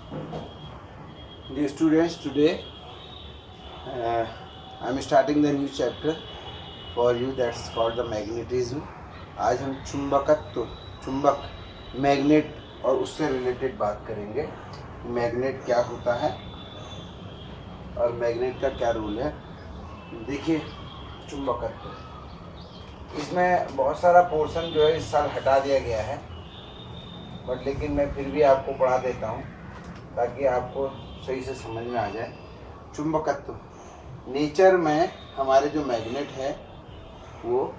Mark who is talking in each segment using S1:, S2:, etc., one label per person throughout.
S1: Dear students, today I am starting the new chapter for you that's called the magnetism. आज हम चुंबकत्व, चुंबक, magnet और उससे रिलेटेड बात करेंगे। मैग्नेट क्या होता है और मैग्नेट का क्या रोल है। देखिए, चुंबकत्व, इसमें बहुत सारा पोर्शन जो है इस साल हटा दिया गया है, बट लेकिन मैं फिर भी आपको पढ़ा देता हूँ ताकि आपको सही से समझ में आ जाए। चुंबकत्व, नेचर में हमारे जो मैग्नेट है वो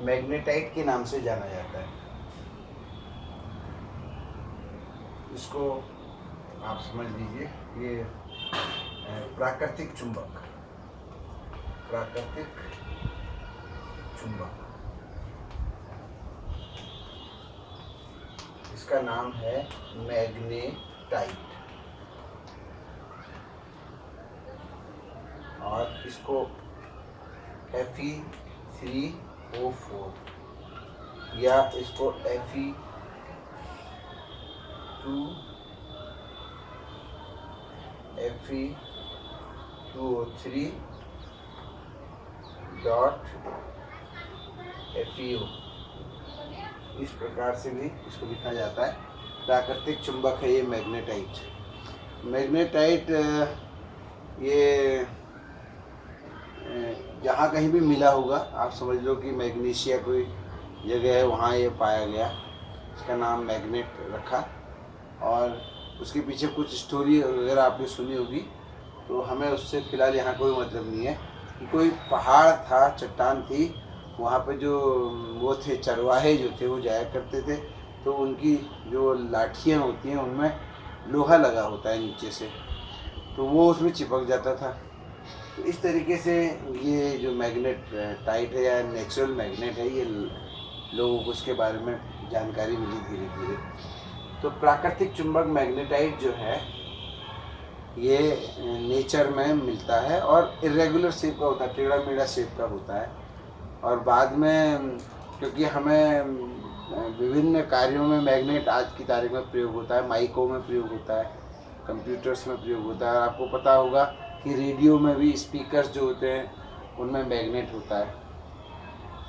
S1: मैग्नेटाइट के नाम से जाना जाता है। इसको आप समझ लीजिए, ये प्राकृतिक चुंबक, प्राकृतिक चुंबक, इसका नाम है मैग्नेटाइट। और इसको Fe3O4 या इसको Fe2O3.FeO, इस प्रकार से भी इसको लिखा जाता है। प्राकृतिक चुंबक है ये मैग्नेटाइट। मैग्नेटाइट ये जहाँ कहीं भी मिला होगा, आप समझ लो कि मैग्नीशिया कोई जगह है, वहाँ ये पाया गया, इसका नाम मैग्नेट रखा। और उसके पीछे कुछ स्टोरी वगैरह आपने सुनी होगी, तो हमें उससे फ़िलहाल यहाँ कोई मतलब नहीं है। कि कोई पहाड़ था, चट्टान थी, वहाँ पे जो वो थे चरवाहे जो थे वो जाया करते थे, तो उनकी जो लाठियाँ होती हैं उनमें लोहा लगा होता है नीचे से, तो वो उसमें चिपक जाता था। तो इस तरीके से ये जो मैग्नेट टाइट है या नेचुरल मैग्नेट है, ये लोगों को इसके बारे में जानकारी मिली धीरे धीरे। तो प्राकृतिक चुंबक मैग्नेटाइट जो है ये नेचर में मिलता है और इरेगुलर शेप का होता है, टेढ़ा मेढ़ा शेप का होता है। और बाद में क्योंकि हमें विभिन्न कार्यों में मैग्नेट आज की तारीख में प्रयोग होता है, माइकों में प्रयोग होता है, कंप्यूटर्स में प्रयोग होता है। आपको पता होगा कि रेडियो में भी स्पीकर्स जो होते हैं उनमें मैग्नेट होता है।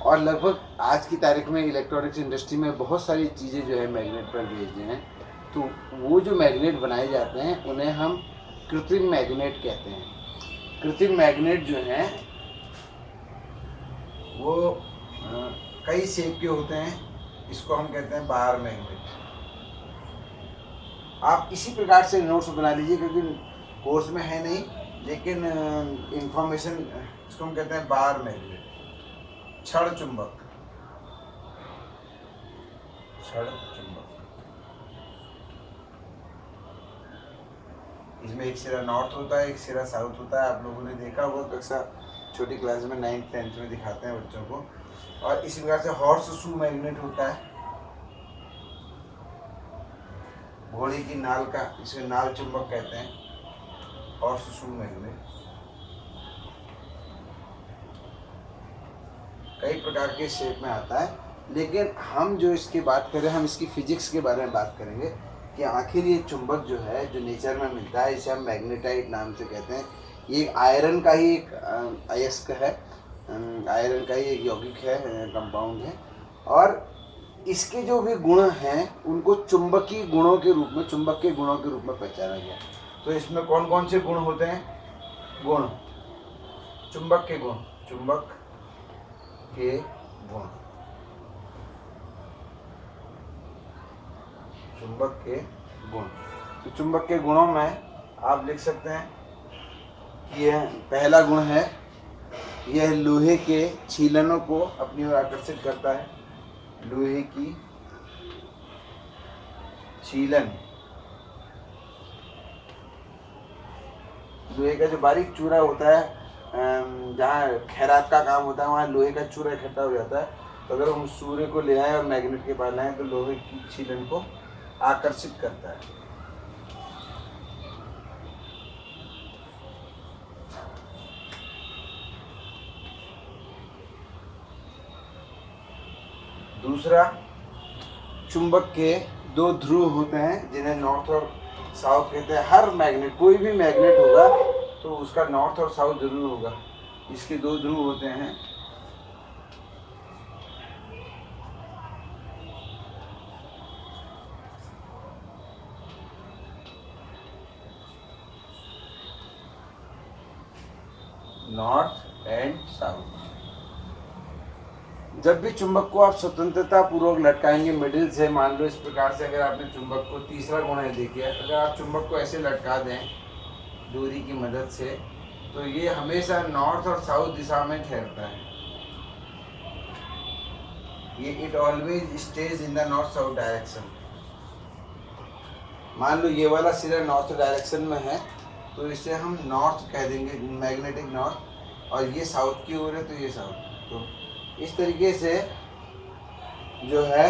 S1: और लगभग आज की तारीख में इलेक्ट्रॉनिक्स इंडस्ट्री में बहुत सारी चीज़ें जो है मैग्नेट पर बेस्ड हैं। तो वो जो मैग्नेट बनाए जाते हैं उन्हें हम कृत्रिम मैग्नेट कहते हैं। कृत्रिम मैग्नेट जो हैं वो कई शेप के होते हैं, इसको हम कहते हैं बार मैग्नेट। आप इसी प्रकार से नोट्स बना लीजिए, क्योंकि कोर्स में है नहीं, लेकिन इंफॉर्मेशन, इसको हम कहते हैं बार मैग्नेट। क्षण चुंबक, क्षण चुंबक, इसमें एक सिरा नॉर्थ होता है, एक सिरा साउथ होता है। आप लोगों ने देखा होगा, कक्षा छोटी क्लास में 9th 10th में दिखाते हैं बच्चों को। और इसी प्रकार से हॉर्स शू मैग्नेट होता है, घोड़े की नाल का, इसे नाल चुंबक कहते हैं, हॉर्स शू मैग्नेट। कई प्रकार के शेप में आता है, लेकिन हम जो इसकी बात करें, हम इसकी फिजिक्स के बारे में बात करेंगे कि आखिर ये चुंबक जो है जो नेचर में मिलता है, इसे हम मैग्नेटाइट नाम से कहते हैं। ये आयरन का ही एक अयस्क है, आयरन का ही एक यौगिक है, कंपाउंड है। और इसके जो भी गुण हैं उनको चुंबकीय गुणों के रूप में, चुंबक के गुणों के रूप में पहचाना गया। तो इसमें कौन कौन से गुण होते हैं? गुण, चुंबक के गुण, चुंबक के गुण, चुंबक के गुण। तो चुंबक के गुणों में आप लिख सकते हैं कि यह पहला गुण है, यह लोहे के छीलनों को अपनी ओर आकर्षित करता है। लोहे की छीलन, लोहे का जो बारीक चूरा होता है, जहाँ खैरात का काम होता है वहाँ लोहे का चूरा इकट्ठा हो जाता है। तो अगर हम सूर्य को ले आए और मैग्नेट के पास लाएं तो लोहे की छीलन को आकर्षित करता है। दूसरा, चुंबक के दो ध्रुव होते हैं जिन्हें नॉर्थ और साउथ कहते हैं। हर मैग्नेट, कोई भी मैग्नेट होगा तो उसका नॉर्थ और साउथ जरूर होगा। इसके दो ध्रुव होते हैं। North and south. जब भी चुंबक को आप स्वतंत्रता पूर्वक लटकाएंगे मिडिल से, मान लो इस प्रकार से, अगर आपने चुंबक को, तीसरा गुण है देखिए, अगर आप चुंबक को ऐसे लटका दें डोरी की मदद से, तो ये हमेशा नॉर्थ और साउथ दिशा में ठहरता है। ये it always stage in the north south direction. मान लो ये वाला सिरा नॉर्थ डायरेक्शन में है तो इसे हम नॉर्थ कह देंगे, मैग्नेटिक नॉर्थ, और ये साउथ की ओर है तो ये साउथ। तो इस तरीके से जो है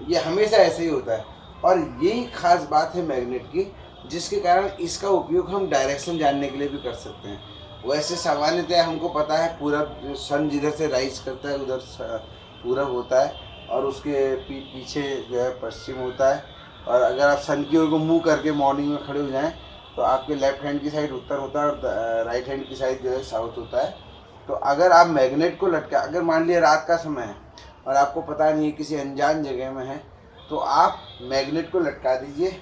S1: ये हमेशा ऐसे ही होता है। और यही खास बात है मैग्नेट की, जिसके कारण इसका उपयोग हम डायरेक्शन जानने के लिए भी कर सकते हैं। वैसे सामान्यतः हमको पता है पूरब, सन जिधर से राइज करता है उधर पूरब होता है, और उसके पीछे जो है पश्चिम होता है। और अगर आप सन की ओर को मुँह करके मॉर्निंग में खड़े हो जाएं तो आपके लेफ्ट हैंड की साइड उत्तर होता है और राइट हैंड की साइड जो है साउथ होता है। तो अगर आप मैग्नेट को लटका, अगर मान लिया रात का समय है और आपको पता नहीं है, किसी अनजान जगह में है, तो आप मैग्नेट को लटका दीजिए।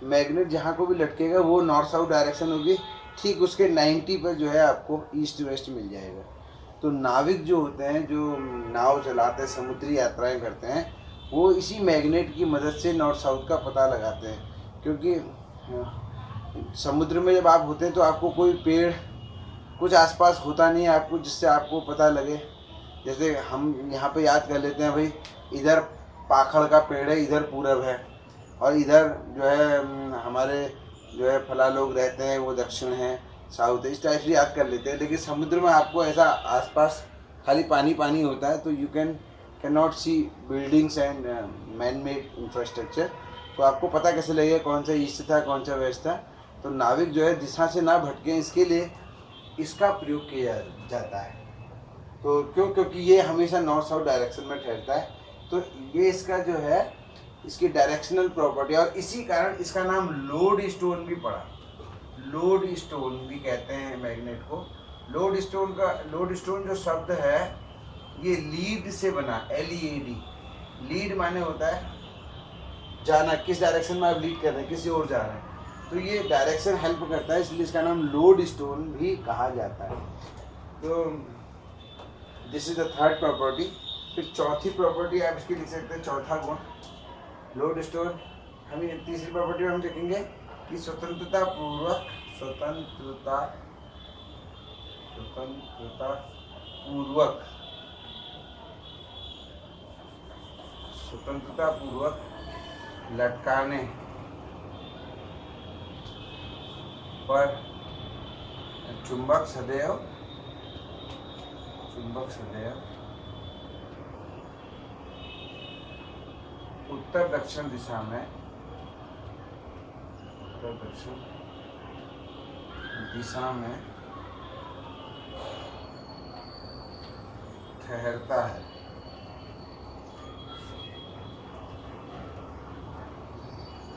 S1: मैग्नेट जहाँ को भी लटकेगा वो नॉर्थ साउथ डायरेक्शन होगी, ठीक उसके 90 पर जो है आपको ईस्ट वेस्ट मिल जाएगा। तो नाविक जो होते हैं, जो नाव चलाते हैं, समुद्री यात्राएं करते हैं, वो इसी मैग्नेट की मदद से नॉर्थ साउथ का पता लगाते हैं। क्योंकि समुद्र में जब आप होते हैं तो आपको कोई पेड़ कुछ आसपास होता नहीं है आपको, जिससे आपको पता लगे। जैसे हम यहाँ पे याद कर लेते हैं, भाई इधर पाखड़ का पेड़ है, इधर पूरब है, और इधर जो है हमारे जो है फला लोग रहते हैं वो दक्षिण है, साउथ है, इस टाइप से याद कर लेते हैं। लेकिन समुद्र में आपको ऐसा आसपास खाली पानी पानी होता है, तो you can not see buildings and man made infrastructure. तो आपको पता कैसे लगेगा कौन सा ईस्ट था कौन सा वेस्ट था। तो नाविक जो है दिशा से ना भटके, इसके लिए इसका प्रयोग किया जाता है। तो क्योंकि ये हमेशा नॉर्थ साउथ डायरेक्शन में ठहरता है, तो ये इसका जो है इसकी डायरेक्शनल प्रॉपर्टी, और इसी कारण इसका नाम लोड स्टोन भी पड़ा। लोड स्टोन भी कहते हैं मैग्नेट को। लोड स्टोन जो शब्द है ये लीड से बना, LEAD। लीड माने होता है जाना, किस डायरेक्शन में आप लीड कर रहे हैं, किसी और जा रहे हैं, तो ये डायरेक्शन हेल्प करता है, इसलिए इसका नाम लोड स्टोन भी कहा जाता है। तो this is the third property. फिर चौथी प्रॉपर्टी आप इसकी लिख सकते हैं, चौथा गुण लोड स्टोन। हम तीसरी प्रॉपर्टी में हम देखेंगे कि स्वतंत्रता पूर्वक लटकाने पर चुंबक सदैव उत्तर दक्षिण दिशा में ठहरता है।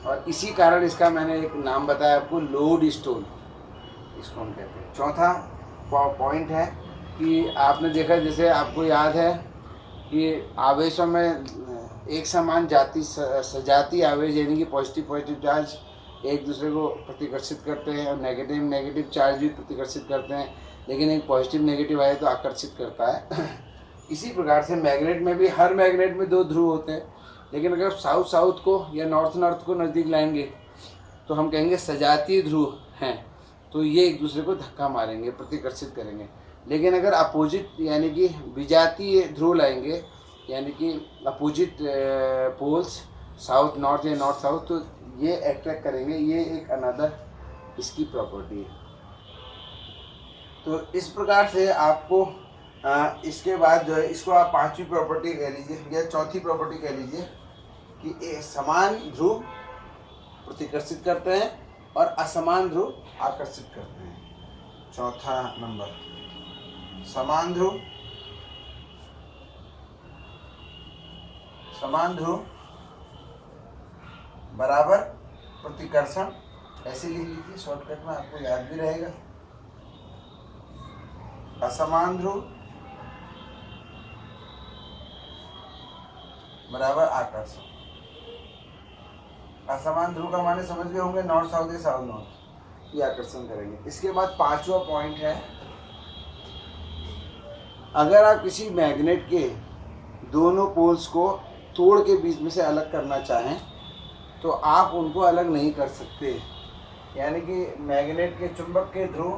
S1: और इसी कारण इसका मैंने एक नाम बताया आपको, लोड स्टोन इसको हम कहते हैं। चौथा पॉइंट है कि आपने देखा, जैसे आपको याद है कि आवेशों में एक समान सजाती आवेश, यानी कि पॉजिटिव चार्ज एक दूसरे को प्रतिकर्षित करते हैं, और नेगेटिव चार्ज भी प्रतिकर्षित करते हैं, लेकिन एक पॉजिटिव नेगेटिव आए तो आकर्षित करता है। इसी प्रकार से मैग्नेट में भी, हर मैग्नेट में दो ध्रुव होते हैं, लेकिन अगर साउथ को या नॉर्थ को नज़दीक लाएंगे तो हम कहेंगे सजातीय ध्रुव हैं, तो ये एक दूसरे को धक्का मारेंगे, प्रतिकर्षित करेंगे। लेकिन अगर अपोजिट यानी कि विजातीय ध्रुव लाएंगे, यानी कि अपोजिट पोल्स, साउथ नॉर्थ या नॉर्थ साउथ, तो ये अट्रैक्ट करेंगे। ये एक अनदर इसकी प्रॉपर्टी है। तो इस प्रकार से आपको इसके बाद जो है, इसको आप पांचवी प्रॉपर्टी कह लीजिए या चौथी प्रॉपर्टी कह लीजिए कि समान ध्रुव प्रतिकर्षित करते हैं और असमान ध्रुव आकर्षित करते हैं। चौथा नंबर, समान ध्रुव बराबर प्रतिकर्षण ऐसे लिख लीजिए शॉर्टकट में, आपको याद भी रहेगा। असमान ध्रुव बराबर आकर्षण। असमान ध्रुव का माने समझ गए होंगे, नॉर्थ साउथ या साउथ नॉर्थ, ये आकर्षण करेंगे। इसके बाद पांचवा पॉइंट है, अगर आप किसी मैग्नेट के दोनों पोल्स को तोड़ के बीच में से अलग करना चाहें तो आप उनको अलग नहीं कर सकते। यानी कि मैग्नेट के चुंबक के ध्रुव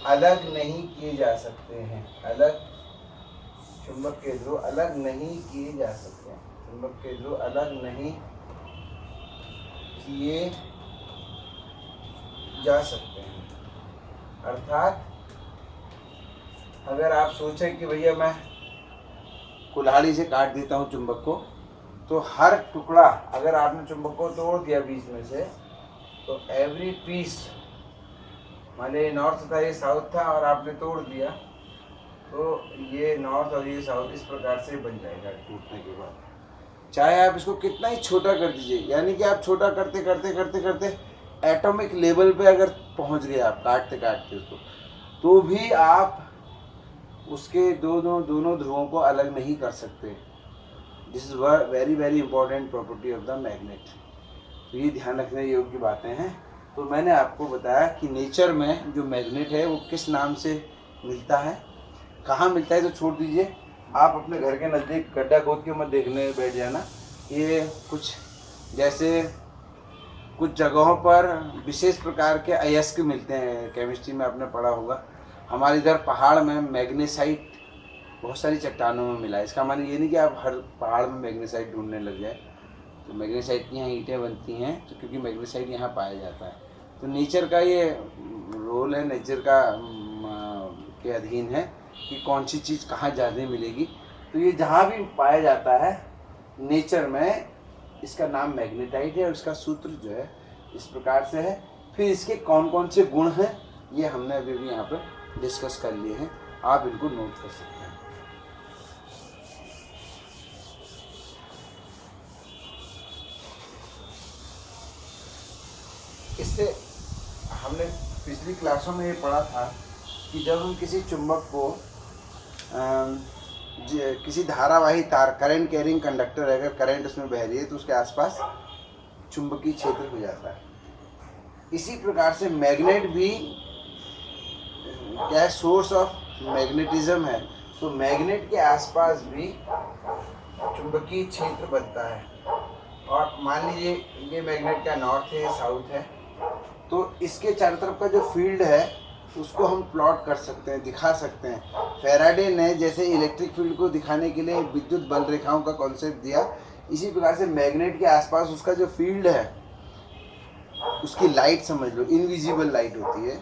S1: अलग नहीं किए जा सकते हैं, चुंबक के ध्रुव अलग नहीं किए जा सकते हैं, चुंबक के ध्रुव अलग नहीं किए जा सकते हैं। अर्थात अगर आप सोचें कि भैया मैं कुल्हाड़ी से काट देता हूँ चुंबक को, तो हर टुकड़ा अगर आपने चुंबक को तोड़ दिया बीच में से, तो एवरी पीस, मान लीजिए नॉर्थ था, ये साउथ था और आपने तोड़ दिया, तो ये नॉर्थ और ये साउथ इस प्रकार से बन जाएगा टूटने के बाद। चाहे आप इसको कितना ही छोटा कर दीजिए, यानी कि आप छोटा करते करते करते करते एटॉमिक लेवल पे अगर पहुंच गए आप काटते काटते उसको, तो भी आप उसके दोनों ध्रुवों को अलग नहीं कर सकते। This is very very important property of the magnet. तो ये ध्यान रखने योग्य बातें हैं। तो मैंने आपको बताया कि नेचर में जो मैग्नेट है वो किस नाम से मिलता है, कहाँ मिलता है तो छोड़ दीजिए, आप अपने घर के नज़दीक गड्ढा खोद के मत देखने बैठ जाना। ये कुछ जैसे कुछ जगहों पर विशेष प्रकार के अयस्क मिलते हैं, केमिस्ट्री में आपने पढ़ा होगा। हमारे इधर पहाड़ में मैग्नेसाइट बहुत सारी चट्टानों में मिला है। इसका माने ये नहीं कि आप हर पहाड़ में मैग्नेसाइट ढूंढने लग जाए। तो मैग्नेसाइट की यहाँ ईंटें बनती हैं, तो क्योंकि मैग्नेसाइट यहाँ पाया जाता है। तो नेचर का ये रोल है, नेचर का के अधीन है कि कौन सी चीज़ कहाँ ज़्यादा मिलेगी। तो ये जहाँ भी पाया जाता है नेचर में, इसका नाम मैग्नेटाइट है और इसका सूत्र जो है इस प्रकार से है। फिर इसके कौन कौन से गुण हैं ये हमने अभी भी यहाँ पर डिस्कस कर लिए हैं, आप इनको नोट कर सकते हैं। इससे हमने पिछली क्लासों में ये पढ़ा था कि जब हम किसी चुंबक को किसी धारावाही तार, करंट कैरिंग कंडक्टर, अगर करंट उसमें बह रही है तो उसके आसपास चुंबकीय क्षेत्र हो जाता है। इसी प्रकार से मैग्नेट भी क्या है, सोर्स ऑफ मैग्नेटिज्म है। तो मैग्नेट के आसपास भी चुंबकीय क्षेत्र बनता है। और मान लीजिए ये मैग्नेट का नॉर्थ है, साउथ है, तो इसके चारों तरफ का जो फील्ड है उसको हम प्लॉट कर सकते हैं, दिखा सकते हैं। फैराडे ने जैसे इलेक्ट्रिक फील्ड को दिखाने के लिए विद्युत बल रेखाओं का कॉन्सेप्ट दिया, इसी प्रकार से मैग्नेट के आसपास उसका जो फील्ड है, उसकी लाइट समझ लो, इनविजिबल लाइट होती है।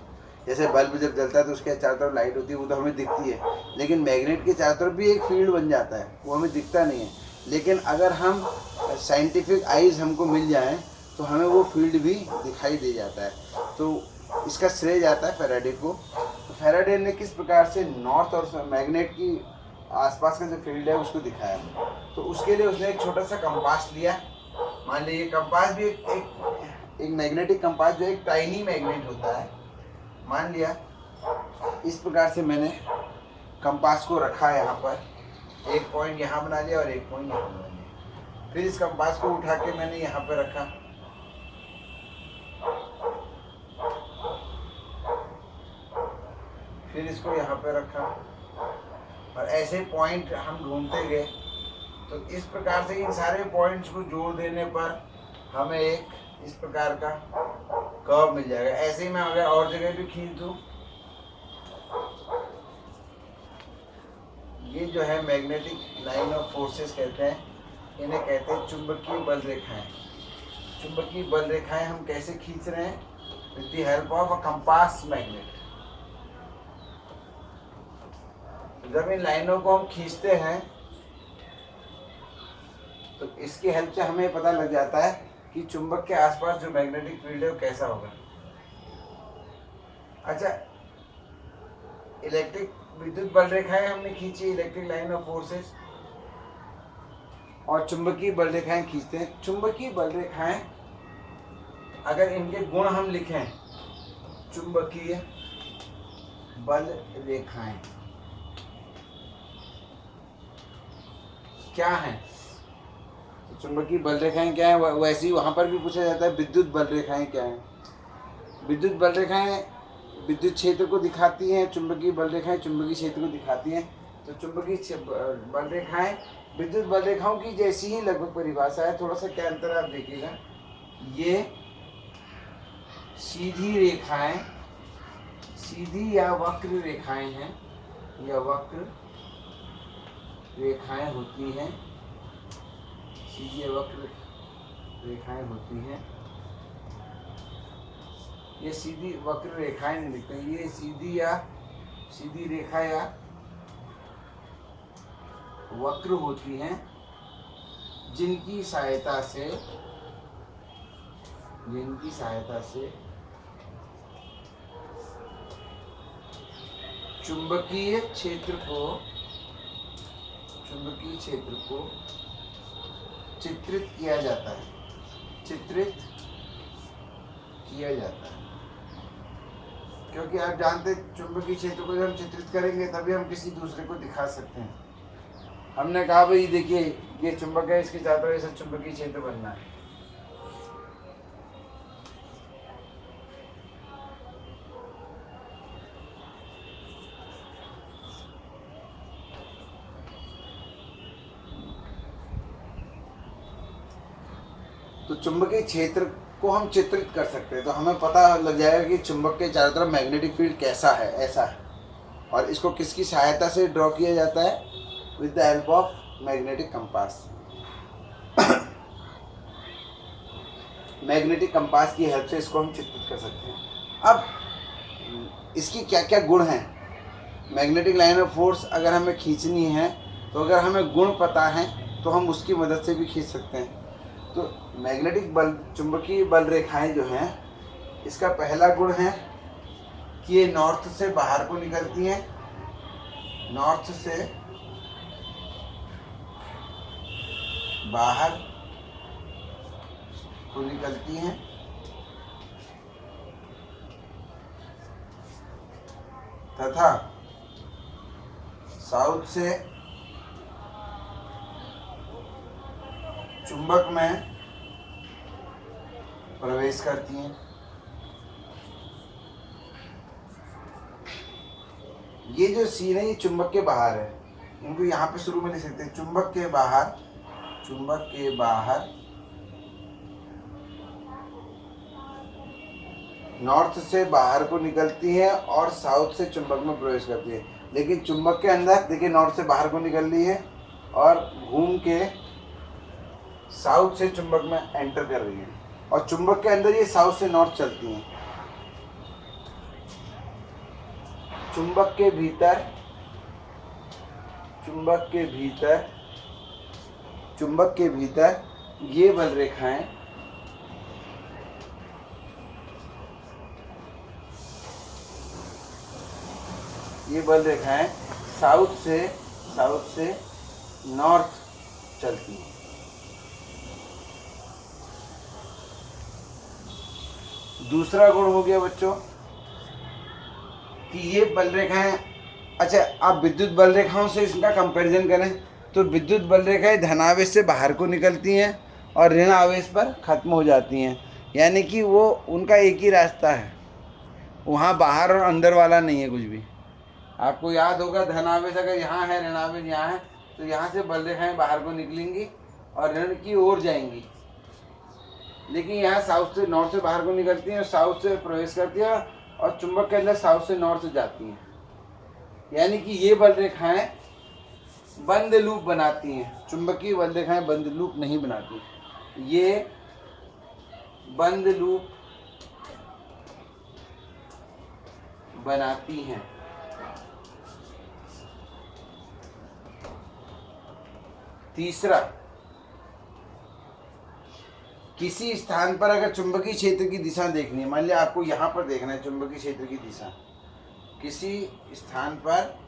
S1: जैसे बल्ब जब जलता है तो उसके चारों तरफ लाइट होती है, वो तो हमें दिखती है, लेकिन मैग्नेट के चारों तरफ भी एक फील्ड बन जाता है, वो हमें दिखता नहीं है। लेकिन अगर हम साइंटिफिक आइज़ हमको मिल जाएं तो हमें वो फील्ड भी दिखाई दे जाता है। तो इसका श्रेय जाता है फैराडे को। तो फैराडे ने किस प्रकार से नॉर्थ और मैग्नेट की आसपास का जो फील्ड है उसको दिखाया। तो उसके लिए उसने एक छोटा सा कंपास लिया। मान लीजिए कंपास भी एक मैग्नेटिक कंपास जो एक टाइनी मैग्नेट होता है, मान लिया। इस प्रकार से मैंने कंपास को रखा यहाँ पर, एक पॉइंट यहाँ बना लिया और एक पॉइंट यहाँ बना लिया। फिर इस कंपास को उठा के मैंने यहाँ पर रखा, फिर इसको यहाँ पे रखा, और ऐसे पॉइंट हम ढूंढते गए। तो इस प्रकार से इन सारे पॉइंट्स को जोड़ देने पर हमें एक इस प्रकार का कर्व मिल जाएगा। ऐसे ही मैं अगर और जगह भी खींच दूँ, ये जो है मैग्नेटिक लाइन ऑफ फोर्सेस कहते हैं, इन्हें कहते हैं चुंबकीय बल रेखाएं। चुंबकीय बल रेखाएं हम कैसे खींच रहे हैं? With the help of a compass magnet. जब इन लाइनों को हम खींचते हैं तो इसकी हेल्प से हमें पता लग जाता है कि चुंबक के आसपास जो मैग्नेटिक फील्ड है वो कैसा होगा। अच्छा, इलेक्ट्रिक विद्युत बल रेखाएं हमने खींची, इलेक्ट्रिक लाइन ऑफ फोर्सेस, और चुंबकीय बल रेखाएं खींचते हैं। चुंबकीय बल रेखाएं, अगर इनके गुण हम लिखें, चुंबकीय बल रेखाएं क्या हैं? तो चुंबकीय बल रेखाएं क्या है? वैसे ही वहां पर भी पूछा जाता है विद्युत बल रेखाएं क्या हैं। विद्युत बल रेखाएं विद्युत क्षेत्र को दिखाती हैं, चुंबकीय बल रेखाएं चुंबकीय क्षेत्र को दिखाती हैं। तो चुंबकीय बल रेखाएं विद्युत बल रेखाओं की जैसी ही लगभग परिभाषा है। थोड़ा सा क्या अंतर आप देखिएगा, ये सीधी रेखाएं, सीधी या वक्र रेखाएं हैं, या वक्र रेखाएं होती हैं, सीधी या वक्र रेखाएं होती हैं। ये सीधी वक्र रेखाएं नहीं लिखते, ये सीधी रेखा या वक्र होती हैं, जिनकी सहायता से चुंबकीय क्षेत्र को चित्रित किया जाता है, क्योंकि आप जानते हैं चुंबकीय क्षेत्र को जब हम चित्रित करेंगे तभी हम किसी दूसरे को दिखा सकते हैं। हमने कहा भाई देखिए ये चुंबक है, इसके चारों तरफ ऐसा चुंबकीय क्षेत्र बनना है। तो चुंबकीय क्षेत्र को हम चित्रित कर सकते हैं, तो हमें पता लग जाएगा कि चुंबक के चारों तरफ मैग्नेटिक फील्ड कैसा है, ऐसा है। और इसको किसकी सहायता से ड्रॉ किया जाता है? With the help of magnetic compass. Magnetic compass की हेल्प से इसको हम चित्रित कर सकते हैं। अब इसकी क्या क्या गुण हैं? मैग्नेटिक लाइन ऑफ फोर्स अगर हमें खींचनी है तो अगर हमें गुण पता है तो हम उसकी मदद से भी खींच सकते हैं। तो मैग्नेटिक बल, चुंबकीय बल रेखाएं जो हैं, इसका पहला गुण है कि ये नॉर्थ से बाहर को निकलती हैं, नॉर्थ से बाहर को निकलती हैं, तथा साउथ से चुंबक में प्रवेश करती हैं। ये जो सीन है ये चुंबक के बाहर है, इनको यहाँ पे शुरू में लिख सकते हैं। चुंबक के बाहर नॉर्थ से बाहर को निकलती है और साउथ से चुंबक में प्रवेश करती है। लेकिन चुंबक के अंदर देखिए नॉर्थ से बाहर को निकल रही है और घूम के साउथ से चुंबक में एंटर कर रही है, और चुंबक के अंदर ये साउथ से नॉर्थ चलती हैं। चुंबक के भीतर ये बल रेखाएं साउथ से नॉर्थ चलती हैं। दूसरा गुण हो गया बच्चों कि ये बल रेखाएं, अच्छा आप विद्युत बल रेखाओं से इसका कंपैरिजन करें तो विद्युत बल रेखाएं धनावेश से बाहर को निकलती हैं और ऋण आवेश पर खत्म हो जाती हैं, यानी कि वो उनका एक ही रास्ता है, वहाँ बाहर और अंदर वाला नहीं है कुछ भी। आपको याद होगा धनावेश अगर यहाँ है, ऋण आवेश यहाँ है, तो यहाँ से बल रेखाएं बाहर को निकलेंगी और ऋण की ओर जाएंगी। लेकिन यहाँ साउथ से नॉर्थ से बाहर को निकलती हैं और साउथ से प्रवेश करती है और चुंबक के अंदर साउथ से नॉर्थ जाती हैं, यानी कि ये बल रेखाएं बंद लूप बनाती हैं। चुंबकीय बल रेखाएं बंद लूप नहीं बनाती, ये बंद लूप बनाती हैं। तीसरा, किसी स्थान पर अगर चुंबकीय क्षेत्र की दिशा देखनी है, मान लिया आपको यहाँ पर देखना है चुंबकीय क्षेत्र की दिशा, किसी स्थान पर,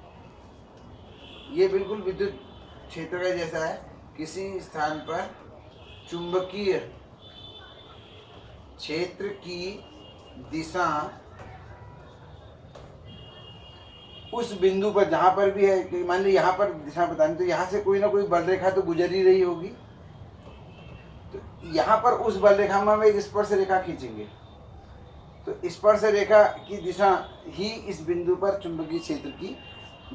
S1: ये बिल्कुल विद्युत क्षेत्र का जैसा है, किसी स्थान पर चुंबकीय क्षेत्र की दिशा उस बिंदु पर जहां पर भी है कि मान ली यहाँ पर दिशा बतानी, तो यहाँ से कोई ना कोई बल रेखा तो गुजर ही रही होगी, तो यहाँ पर उस बल रेखा में हम एक स्पर्श रेखा खींचेंगे, तो स्पर्श रेखा की दिशा ही इस बिंदु पर चुंबकीय क्षेत्र की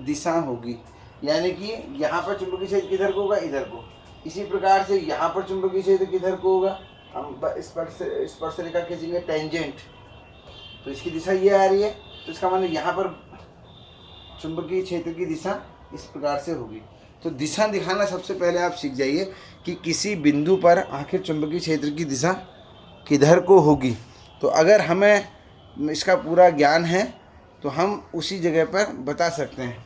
S1: दिशा होगी। यानी कि यहाँ पर चुंबकीय क्षेत्र किधर को होगा, इधर को। इसी प्रकार से यहाँ पर चुंबकीय क्षेत्र किधर को होगा, हम स्पर्श रेखा खींचेंगे टेंजेंट, तो इसकी दिशा ये आ रही है, तो इसका मतलब यहाँ पर चुंबकीय क्षेत्र की दिशा इस प्रकार से होगी। तो दिशा दिखाना सबसे पहले आप सीख जाइए कि किसी बिंदु पर आखिर चुंबकीय क्षेत्र की दिशा किधर को होगी। तो अगर हमें इसका पूरा ज्ञान है तो हम उसी जगह पर बता सकते हैं।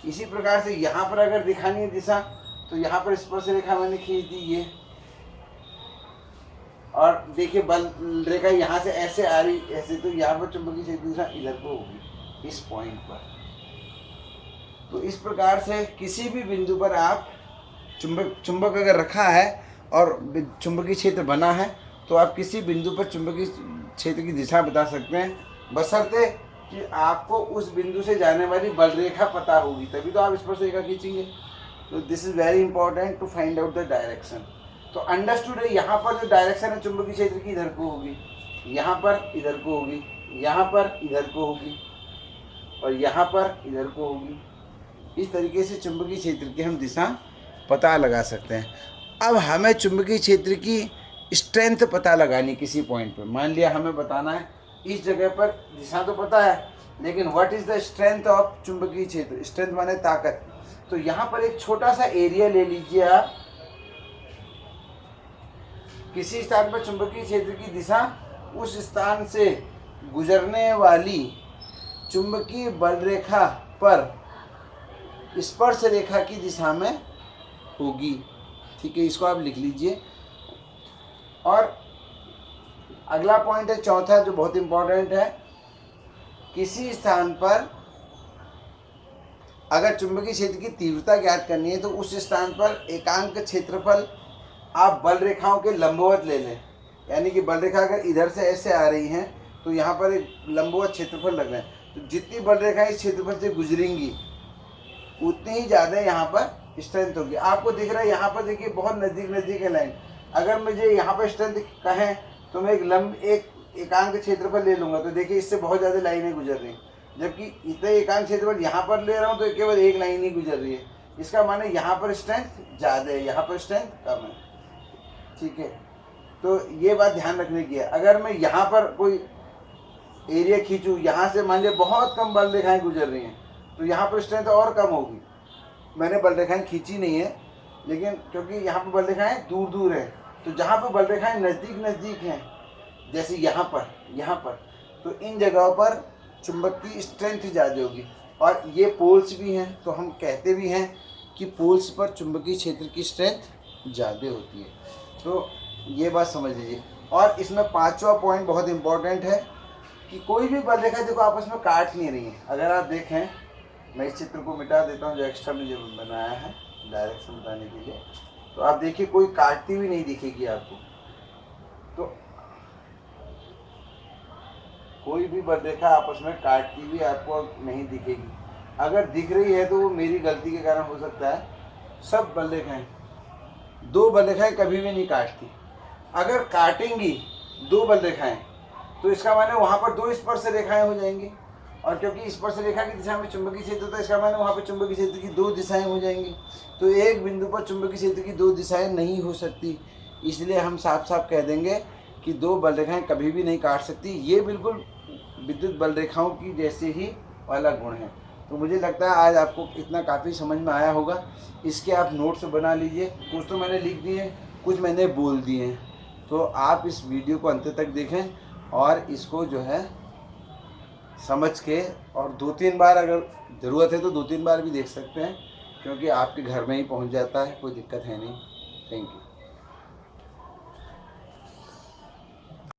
S1: इसी प्रकार से यहाँ पर अगर दिखानी है दिशा, तो यहाँ पर स्पर्श रेखा मैंने खींच दी ये, और देखिए बल रेखा यहाँ से ऐसे आ रही ऐसे, तो यहाँ पर चुंबकीय क्षेत्र की दिशा इधर को होगी, इस पॉइंट पर। तो इस प्रकार से किसी भी बिंदु पर आप चुंबक अगर रखा है और चुंबकीय क्षेत्र बना है, तो आप किसी बिंदु पर चुंबकीय क्षेत्र की दिशा बता सकते हैं, बशर्ते कि आपको उस बिंदु से जाने वाली बल रेखा पता होगी, तभी तो आप स्पर्श रेखा खींचेंगे। तो this is very important to find out the direction. तो अंडरस्टूड है, यहाँ पर जो डायरेक्शन है चुंबकीय क्षेत्र की इधर को होगी, यहाँ पर इधर को होगी, यहाँ पर इधर को होगी, और यहाँ पर इधर को होगी। इस तरीके से चुंबकीय क्षेत्र की हम दिशा पता लगा सकते हैं। अब हमें चुंबकीय क्षेत्र की स्ट्रेंथ पता लगानी किसी पॉइंट पे। मान लिया हमें बताना है इस जगह पर, दिशा तो पता है, लेकिन what is the strength of चुंबकीय क्षेत्र। स्ट्रेंथ माने ताकत। तो यहाँ पर एक छोटा सा एरिया ले लीजिए आप, किसी स्थान पर चुंबकीय क्षेत्र की दिशा उस स्थान से गुजरने वाली चुंबकीय बल रेखा पर स्पर्श रेखा की दिशा में होगी। ठीक है, इसको आप लिख लीजिए। और अगला पॉइंट है चौथा, जो बहुत इंपॉर्टेंट है, किसी स्थान पर अगर चुंबकीय क्षेत्र की तीव्रता ज्ञात करनी है, तो उस स्थान पर एकांक क्षेत्रफल आप बल रेखाओं के लंबवत ले लें। यानी कि बल रेखा अगर इधर से ऐसे आ रही हैं, तो यहाँ पर एक लंबवत क्षेत्रफल लग रहा है, तो जितनी बल रेखाएं इस क्षेत्रफल से गुजरेंगी उतनी ही ज़्यादा यहाँ पर स्ट्रेंथ होगी। आपको दिख रहा है यहाँ पर, देखिए बहुत नज़दीक है लाइन। अगर मुझे यहाँ पर स्ट्रेंथ कहें तो मैं एक एकांक क्षेत्रफल ले लूँगा, तो देखिए इससे बहुत ज़्यादा लाइनें गुजर रही हैं, जबकि इतने एकांक क्षेत्रफल यहाँ पर ले रहा हूँ तो केवल एक लाइन ही गुजर रही है। इसका माने यहाँ पर स्ट्रेंथ ज़्यादा है, यहाँ पर स्ट्रेंथ कम है। ठीक है, तो ये बात ध्यान रखने की है। अगर मैं यहाँ पर कोई एरिया खींचूँ, यहाँ से मान लिया बहुत कम बल रेखाएँ गुजर रही हैं, तो यहाँ पर स्ट्रेंथ और कम होगी। मैंने बल रेखाएँ खींची नहीं है, लेकिन क्योंकि यहाँ पर बल रेखाएँ दूर है, तो जहाँ पर बल रेखाएँ नज़दीक हैं, जैसे यहाँ पर, तो इन जगहों पर चुंबक की स्ट्रेंथ ज़्यादा होगी। और ये पोल्स भी हैं, तो हम कहते भी हैं कि पोल्स पर चुंबकीय क्षेत्र की स्ट्रेंथ ज़्यादा होती है। तो ये बात समझ लीजिए। और इसमें पांचवा पॉइंट बहुत इंपॉर्टेंट है कि कोई भी बल रेखा देखो आपस में काट नहीं रही है। अगर आप देखें, मैं इस चित्र को मिटा देता हूँ जो एक्स्ट्रा में जो बनाया है डायरेक्शन बताने के लिए, तो आप देखिए कोई काटती हुई नहीं दिखेगी आपको। तो कोई भी बल रेखा आपस में काटती हुई आपको नहीं दिखेगी। अगर दिख रही है तो वो मेरी गलती के कारण हो सकता है। सब बल रेखाएं, दो बल रेखाएं कभी भी नहीं काटती। अगर काटेंगी दो बल रेखाएं, तो इसका माने वहाँ पर दो स्पर्श रेखाएं हो जाएंगी, और क्योंकि स्पर्श रेखा की दिशा में चुंबकीय क्षेत्र होता है, इसका माने वहाँ पर चुंबकीय क्षेत्र की दो दिशाएं हो जाएंगी। तो एक बिंदु पर चुंबकीय क्षेत्र की दो दिशाएं नहीं हो सकती। इसलिए हम साफ साफ कह देंगे कि दो बल रेखाएं कभी भी नहीं काट सकती। ये बिल्कुल विद्युत बल रेखाओं की जैसे ही वाला गुण है। तो मुझे लगता है आज आपको इतना काफ़ी समझ में आया होगा। इसके आप नोट्स बना लीजिए। कुछ तो मैंने लिख दिए, कुछ मैंने बोल दिए हैं। तो आप इस वीडियो को अंत तक देखें और इसको जो है समझ के, और 2-3 बार अगर ज़रूरत है तो 2-3 बार भी देख सकते हैं, क्योंकि आपके घर में ही पहुंच जाता है, कोई दिक्कत है नहीं। Thank you.